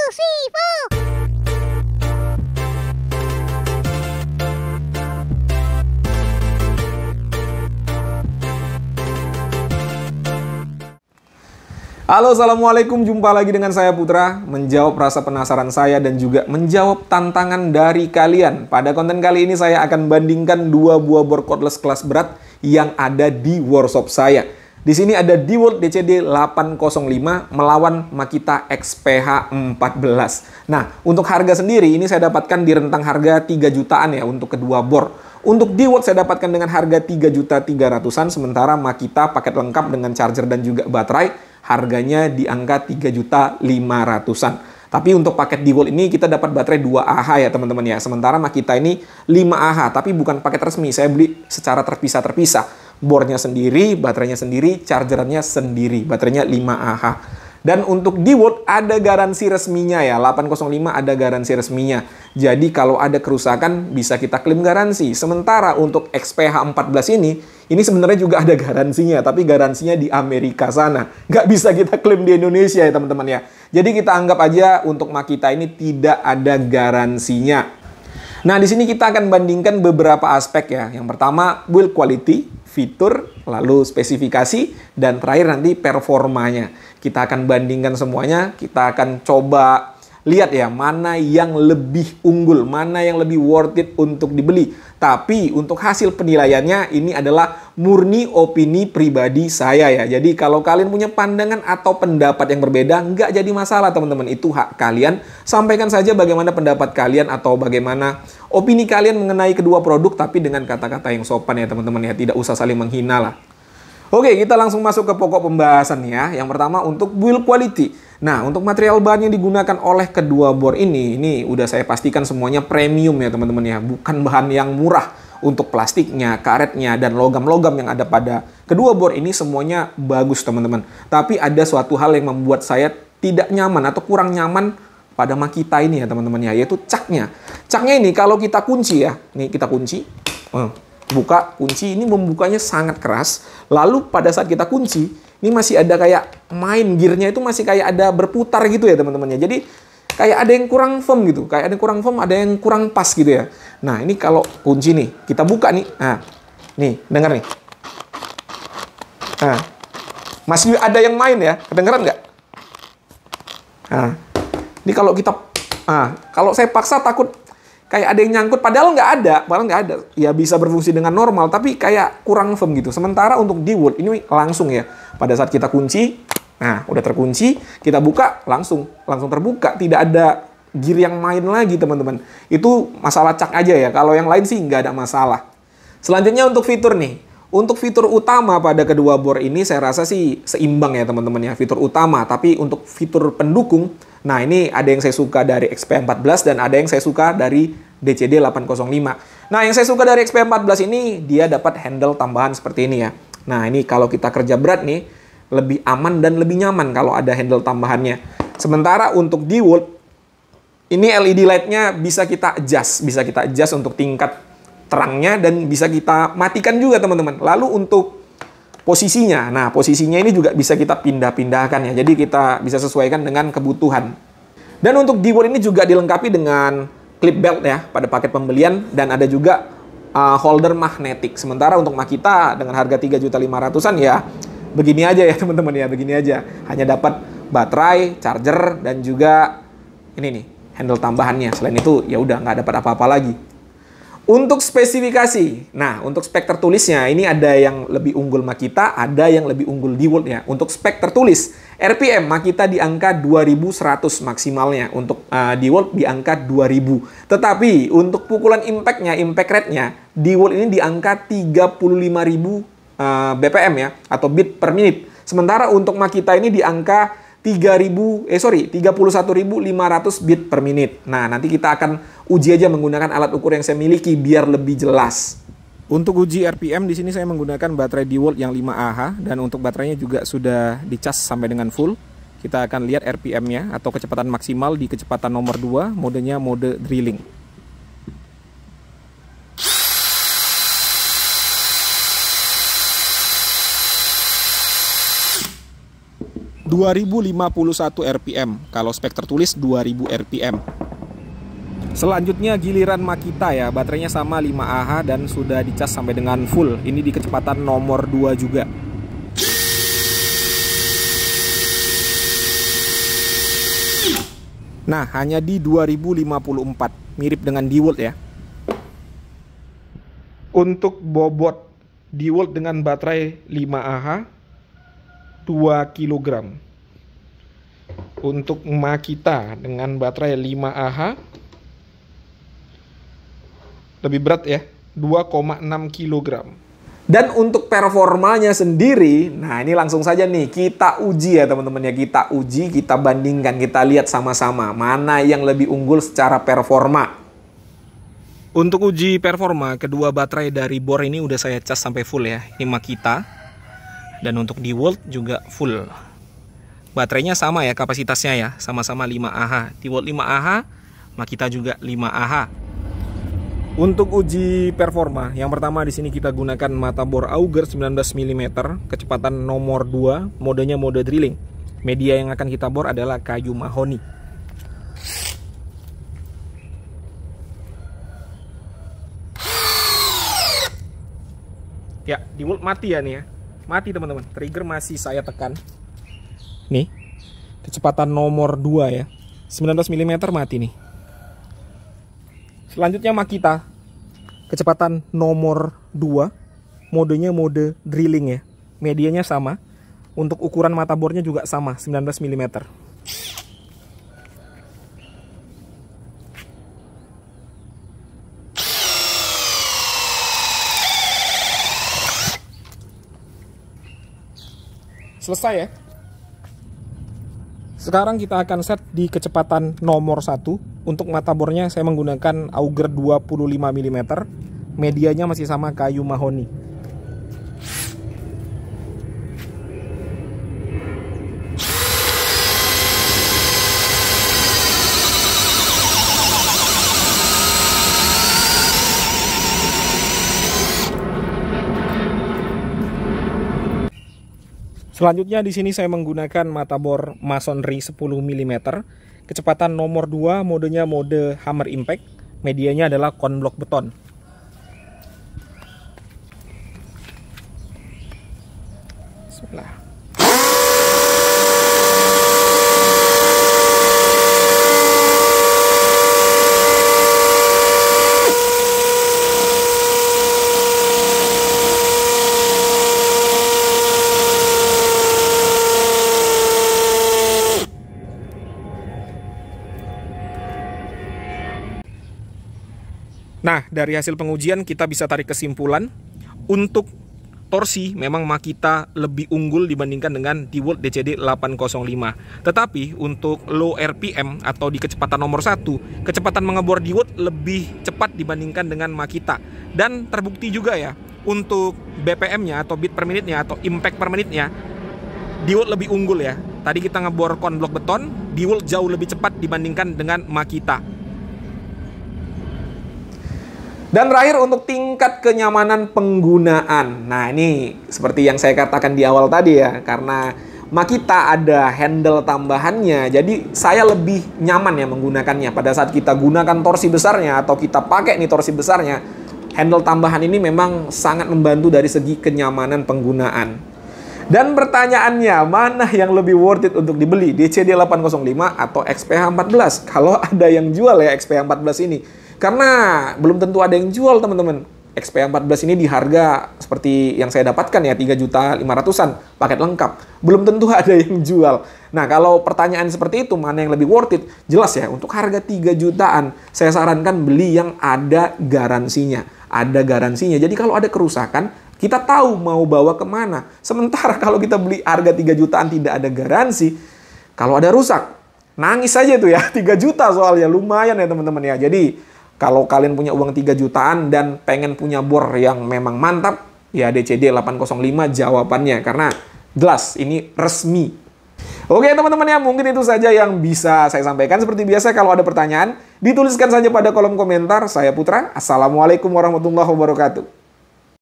Sifu. Halo, assalamualaikum. Jumpa lagi dengan saya Putra, menjawab rasa penasaran saya dan juga menjawab tantangan dari kalian. Pada konten kali ini saya akan bandingkan dua buah bor cordless kelas berat yang ada di workshop saya. Di sini ada DeWalt DCD 805 melawan Makita XPH 14. Nah, untuk harga sendiri ini saya dapatkan di rentang harga 3 jutaan ya untuk kedua bor. Untuk DeWalt saya dapatkan dengan harga 3.300-an, sementara Makita paket lengkap dengan charger dan juga baterai harganya di angka 3.500-an. Tapi untuk paket DeWalt ini kita dapat baterai 2Ah ya teman-teman ya. Sementara Makita ini 5Ah, tapi bukan paket resmi. Saya beli secara terpisah-terpisah. Bornya sendiri, baterainya sendiri, chargerannya sendiri. Baterainya 5Ah. Dan untuk DeWalt ada garansi resminya ya. 805 ada garansi resminya. Jadi kalau ada kerusakan bisa kita klaim garansi. Sementara untuk XPH 14 ini sebenarnya juga ada garansinya. Tapi garansinya di Amerika sana. Nggak bisa kita klaim di Indonesia ya teman-teman ya. Jadi kita anggap aja untuk Makita ini tidak ada garansinya. Nah, di sini kita akan bandingkan beberapa aspek ya. Yang pertama, build quality, fitur, lalu spesifikasi, dan terakhir nanti performanya. Kita akan bandingkan semuanya, kita akan coba lihat ya mana yang lebih unggul, mana yang lebih worth it untuk dibeli. Tapi untuk hasil penilaiannya ini adalah murni opini pribadi saya ya. Jadi kalau kalian punya pandangan atau pendapat yang berbeda, nggak jadi masalah teman-teman. Itu hak kalian. Sampaikan saja bagaimana pendapat kalian atau bagaimana opini kalian mengenai kedua produk, tapi dengan kata-kata yang sopan ya teman-teman ya. Tidak usah saling menghina lah. Oke, kita langsung masuk ke pokok pembahasan ya. Yang pertama untuk build quality. Nah, untuk material bahan yang digunakan oleh kedua bor ini udah saya pastikan semuanya premium ya teman-teman ya. Bukan bahan yang murah. Untuk plastiknya, karetnya, dan logam-logam yang ada pada kedua bor ini semuanya bagus teman-teman. Tapi ada suatu hal yang membuat saya tidak nyaman atau kurang nyaman pada Makita ini ya teman-teman ya. Yaitu caknya. Caknya ini kalau kita kunci ya. Nih kita kunci. Buka, kunci, ini membukanya sangat keras. Lalu pada saat kita kunci, ini masih ada kayak main gearnya itu masih kayak ada berputar gitu ya teman-teman ya. Jadi kayak ada yang kurang firm gitu. Kayak ada yang kurang firm, ada yang kurang pas gitu ya. Nah ini kalau kunci nih, kita buka nih. Nah, nih, dengar nih. Nah, masih ada yang main ya. Kedengeran nggak? Nah, ini kalau kita, kalau saya paksa takut kayak ada yang nyangkut, padahal nggak ada. Ya bisa berfungsi dengan normal, tapi kayak kurang firm gitu. Sementara untuk DeWalt ini langsung ya. Pada saat kita kunci, nah udah terkunci, kita buka, langsung terbuka. Tidak ada gear yang main lagi teman-teman. Itu masalah cak aja ya. Kalau yang lain sih nggak ada masalah. Selanjutnya untuk fitur nih. Untuk fitur utama pada kedua bor ini saya rasa sih seimbang ya teman-teman ya. Fitur utama, tapi untuk fitur pendukung, nah ini ada yang saya suka dari XPH 14 dan ada yang saya suka dari DCD 805. Nah yang saya suka dari XPH 14 ini dia dapat handle tambahan seperti ini ya. Nah ini kalau kita kerja berat nih lebih aman dan lebih nyaman kalau ada handle tambahannya. Sementara untuk DeWalt ini LED light-nya bisa kita adjust untuk tingkat terangnya dan bisa kita matikan juga teman-teman. Lalu untuk posisinya, nah posisinya ini juga bisa kita pindah-pindahkan ya. Jadi kita bisa sesuaikan dengan kebutuhan. Dan untuk DeWalt ini juga dilengkapi dengan clip belt ya pada paket pembelian dan ada juga holder magnetik. Sementara untuk Makita dengan harga 3.500-an ya begini aja ya teman-teman ya, begini aja. Hanya dapat baterai, charger dan juga ini nih handle tambahannya. Selain itu ya udah nggak dapat apa-apa lagi. Untuk spesifikasi, nah untuk spek tertulisnya ini ada yang lebih unggul Makita, ada yang lebih unggul DeWalt ya. Untuk spek tertulis, RPM Makita di angka 2100 maksimalnya, untuk DeWalt di angka 2000. Tetapi untuk pukulan impact rate-nya, DeWalt ini di angka 35.000 BPM ya, atau beat per menit. Sementara untuk Makita ini di angka 31.500 beat per menit. Nah, nanti kita akan uji aja menggunakan alat ukur yang saya miliki biar lebih jelas. Untuk uji RPM di sini saya menggunakan baterai DeWalt yang 5Ah dan untuk baterainya juga sudah dicas sampai dengan full. Kita akan lihat RPM-nya atau kecepatan maksimal di kecepatan nomor 2, modenya mode drilling. 2051 rpm, kalau spek tertulis 2000 rpm. Selanjutnya giliran Makita ya, baterainya sama 5Ah dan sudah dicas sampai dengan full. Ini di kecepatan nomor 2 juga. Nah, hanya di 2054, mirip dengan DeWalt ya. Untuk bobot DeWalt dengan baterai 5Ah 2 kg. Untuk Makita dengan baterai 5Ah lebih berat ya, 2,6 kg. Dan untuk performanya sendiri, nah ini langsung saja nih kita uji ya teman-teman ya. Kita uji, kita bandingkan, kita lihat sama-sama mana yang lebih unggul secara performa. Untuk uji performa, kedua baterai dari bor ini udah saya cas sampai full ya. Ini Makita. Dan untuk DeWalt juga full. Baterainya sama ya kapasitasnya ya, sama-sama 5Ah. DeWalt 5Ah, Makita juga 5Ah. Untuk uji performa, yang pertama di sini kita gunakan mata bor Auger 19 mm, kecepatan nomor 2, modenya mode drilling. Media yang akan kita bor adalah kayu mahoni. Ya, DeWalt mati ya nih ya. Mati teman-teman, trigger masih saya tekan. Nih, kecepatan nomor 2 ya. 19 mm mati nih. Selanjutnya Makita, kecepatan nomor 2, modenya mode drilling ya. Medianya sama. Untuk ukuran mata bornya juga sama, 19 mm. Selesai ya. Sekarang kita akan set di kecepatan nomor 1. Untuk mata bornya saya menggunakan Auger 25 mm. Medianya masih sama kayu mahoni. Selanjutnya di sini saya menggunakan mata bor Masonry 10 mm, kecepatan nomor 2, modenya mode Hammer Impact, medianya adalah konblok beton. Bismillah. Nah, dari hasil pengujian kita bisa tarik kesimpulan untuk torsi memang Makita lebih unggul dibandingkan dengan DeWalt DCD 805. Tetapi untuk low RPM atau di kecepatan nomor 1, kecepatan mengebor DeWalt lebih cepat dibandingkan dengan Makita. Dan terbukti juga ya, untuk BPM-nya atau beat per menitnya atau impact per menitnya, DeWalt lebih unggul ya. Tadi kita ngebor konblok beton, DeWalt jauh lebih cepat dibandingkan dengan Makita. Dan terakhir untuk tingkat kenyamanan penggunaan. Nah ini seperti yang saya katakan di awal tadi ya. Karena Makita ada handle tambahannya. Jadi saya lebih nyaman ya menggunakannya. Pada saat kita gunakan torsi besarnya atau kita pakai nih torsi besarnya, handle tambahan ini memang sangat membantu dari segi kenyamanan penggunaan. Dan pertanyaannya, mana yang lebih worth it untuk dibeli? DCD 805 atau XPH14? Kalau ada yang jual ya XPH14 ini. Karena belum tentu ada yang jual teman-teman. XPH14 ini di harga seperti yang saya dapatkan ya 3.500.000-an paket lengkap. Belum tentu ada yang jual. Nah kalau pertanyaan seperti itu mana yang lebih worth it? Jelas ya untuk harga 3 jutaan saya sarankan beli yang ada garansinya. Ada garansinya. Jadi kalau ada kerusakan kita tahu mau bawa kemana. Sementara kalau kita beli harga 3 jutaan tidak ada garansi. Kalau ada rusak nangis saja tuh ya 3 juta soalnya lumayan ya teman-teman ya. Jadi kalau kalian punya uang 3 jutaan dan pengen punya bor yang memang mantap, ya DCD 805 jawabannya. Karena jelas, ini resmi. Oke teman-teman ya, mungkin itu saja yang bisa saya sampaikan. Seperti biasa, kalau ada pertanyaan, dituliskan saja pada kolom komentar. Saya Putra, Assalamualaikum warahmatullahi wabarakatuh.